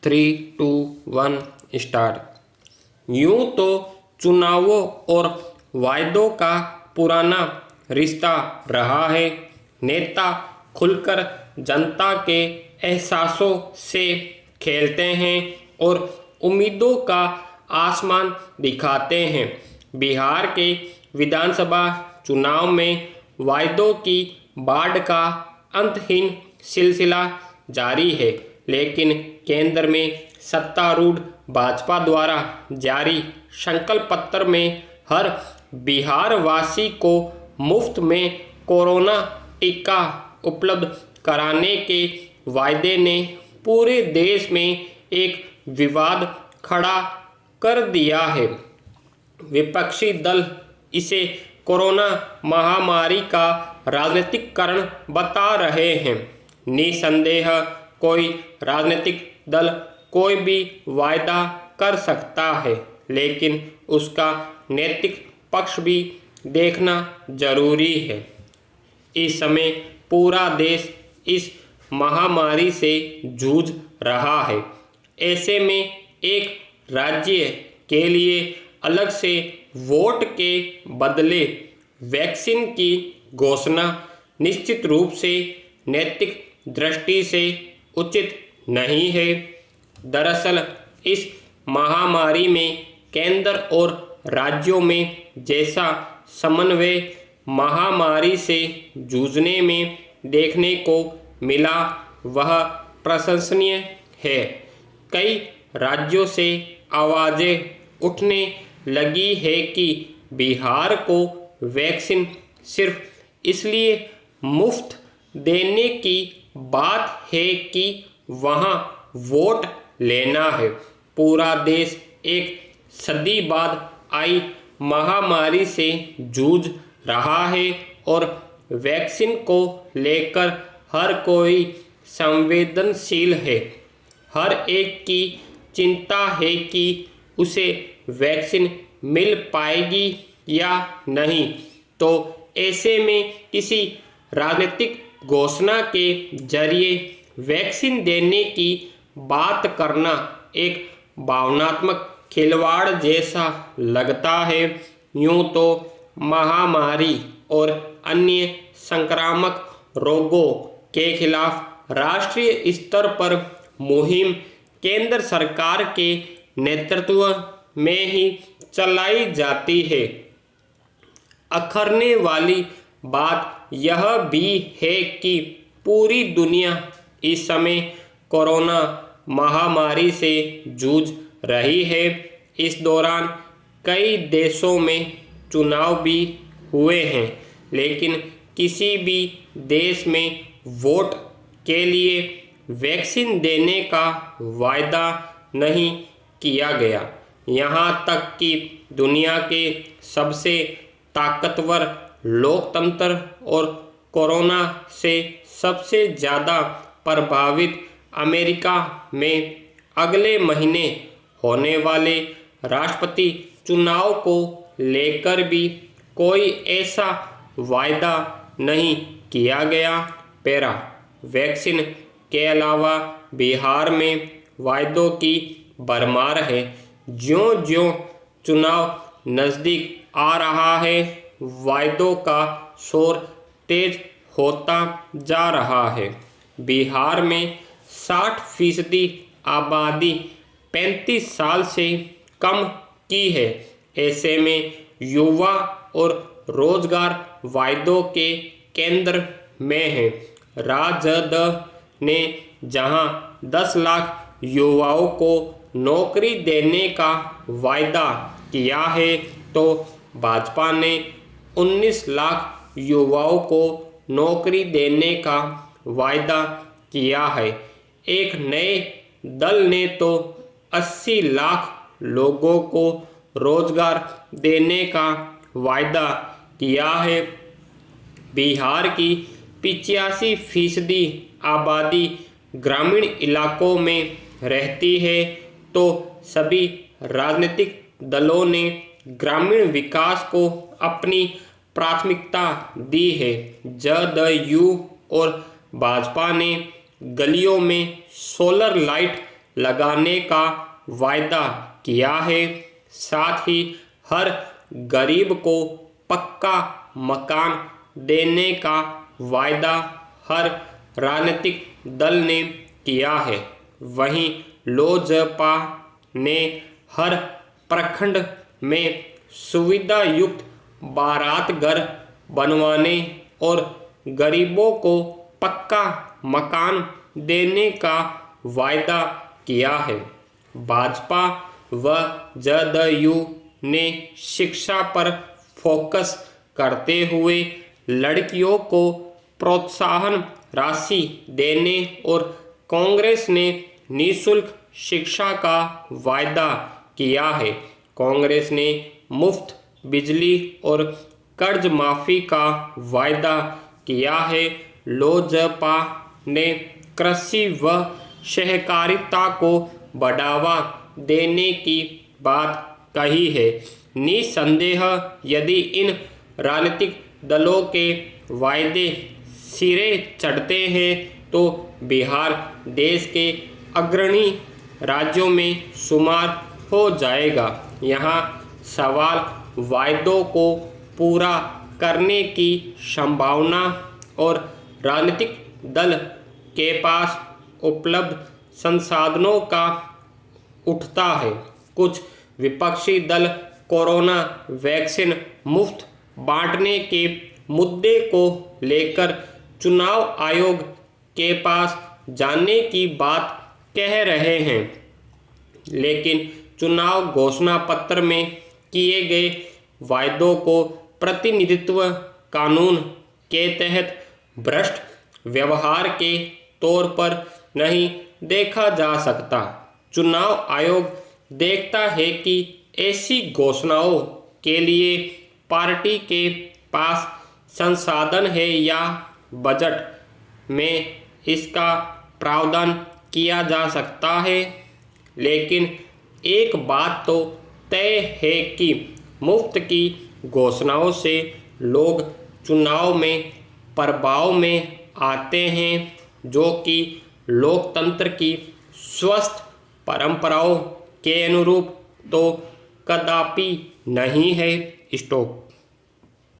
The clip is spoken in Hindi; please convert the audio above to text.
3, 2, 1 स्टार्ट। यूं तो चुनावों और वायदों का पुराना रिश्ता रहा है। नेता खुलकर जनता के एहसासों से खेलते हैं और उम्मीदों का आसमान दिखाते हैं। बिहार के विधानसभा चुनाव में वायदों की बाढ़ का अंतहीन सिलसिला जारी है, लेकिन केंद्र में सत्तारूढ़ भाजपा द्वारा जारी संकल्प पत्र में हर बिहार वासी को मुफ्त में कोरोना टीका उपलब्ध कराने के वायदे ने पूरे देश में एक विवाद खड़ा कर दिया है। विपक्षी दल इसे कोरोना महामारी का राजनीतिकरण बता रहे हैं। निसंदेह कोई राजनीतिक दल कोई भी वायदा कर सकता है, लेकिन उसका नैतिक पक्ष भी देखना जरूरी है। इस समय पूरा देश इस महामारी से जूझ रहा है। ऐसे में एक राज्य के लिए अलग से वोट के बदले वैक्सीन की घोषणा निश्चित रूप से नैतिक दृष्टि से उचित नहीं है। दरअसल इस महामारी में केंद्र और राज्यों में जैसा समन्वय महामारी से जूझने में देखने को मिला, वह प्रशंसनीय है। कई राज्यों से आवाजें उठने लगी है कि बिहार को वैक्सीन सिर्फ इसलिए मुफ्त देने की बात है कि वहां वोट लेना है। पूरा देश एक सदी बाद आई महामारी से जूझ रहा है और वैक्सीन को लेकर हर कोई संवेदनशील है। हर एक की चिंता है कि उसे वैक्सीन मिल पाएगी या नहीं। तो ऐसे में किसी राजनीतिक घोषणा के जरिए वैक्सीन देने की बात करना एक भावनात्मक खिलवाड़ जैसा लगता है। यूं तो महामारी और अन्य संक्रामक रोगों के खिलाफ राष्ट्रीय स्तर पर मुहिम केंद्र सरकार के नेतृत्व में ही चलाई जाती है। अखरने वाली बात यह भी है कि पूरी दुनिया इस समय कोरोना महामारी से जूझ रही है। इस दौरान कई देशों में चुनाव भी हुए हैं, लेकिन किसी भी देश में वोट के लिए वैक्सीन देने का वायदा नहीं किया गया। यहाँ तक कि दुनिया के सबसे ताकतवर लोकतंत्र और कोरोना से सबसे ज़्यादा प्रभावित अमेरिका में अगले महीने होने वाले राष्ट्रपति चुनाव को लेकर भी कोई ऐसा वायदा नहीं किया गया। पैरा वैक्सीन के अलावा बिहार में वायदों की भरमार है। ज्यों-ज्यों चुनाव नज़दीक आ रहा है, वायदों का शोर तेज होता जा रहा है। बिहार में 60% आबादी 35 साल से कम की है। ऐसे में युवा और रोजगार वायदों के केंद्र में है। राजद ने जहां 10 लाख युवाओं को नौकरी देने का वायदा किया है, तो भाजपा ने 19 लाख युवाओं को नौकरी देने का वायदा किया है। एक नए दल ने तो 80 लाख लोगों को रोजगार देने का वायदा किया है। बिहार की 85% आबादी ग्रामीण इलाकों में रहती है, तो सभी राजनीतिक दलों ने ग्रामीण विकास को अपनी प्राथमिकता दी है। जदयू और भाजपा ने गलियों में सोलर लाइट लगाने का वायदा किया है। साथ ही हर गरीब को पक्का मकान देने का वायदा हर राजनीतिक दल ने किया है। वहीं लोजपा ने हर प्रखंड में सुविधा युक्त बारात घर बनवाने और गरीबों को पक्का मकान देने का वायदा किया है। भाजपा व जदयू ने शिक्षा पर फोकस करते हुए लड़कियों को प्रोत्साहन राशि देने और कांग्रेस ने निःशुल्क शिक्षा का वायदा किया है। कांग्रेस ने मुफ्त बिजली और कर्ज माफी का वायदा किया है। लोजपा ने कृषि व सहकारिता को बढ़ावा देने की बात कही है। निसंदेह यदि इन राजनीतिक दलों के वायदे सिरे चढ़ते हैं तो बिहार देश के अग्रणी राज्यों में शुमार हो जाएगा। यहाँ सवाल वायदों को पूरा करने की संभावना और राजनीतिक दल के पास उपलब्ध संसाधनों का उठता है। कुछ विपक्षी दल कोरोना वैक्सीन मुफ्त बांटने के मुद्दे को लेकर चुनाव आयोग के पास जाने की बात कह रहे हैं, लेकिन चुनाव घोषणा पत्र में किए गए वायदों को प्रतिनिधित्व कानून के तहत भ्रष्ट व्यवहार के तौर पर नहीं देखा जा सकता। चुनाव आयोग देखता है कि ऐसी घोषणाओं के लिए पार्टी के पास संसाधन है या बजट में इसका प्रावधान किया जा सकता है। लेकिन एक बात तो तय है कि मुफ्त की घोषणाओं से लोग चुनाव में प्रभाव में आते हैं, जो कि लोकतंत्र की स्वस्थ परंपराओं के अनुरूप तो कदापि नहीं है। स्टॉप।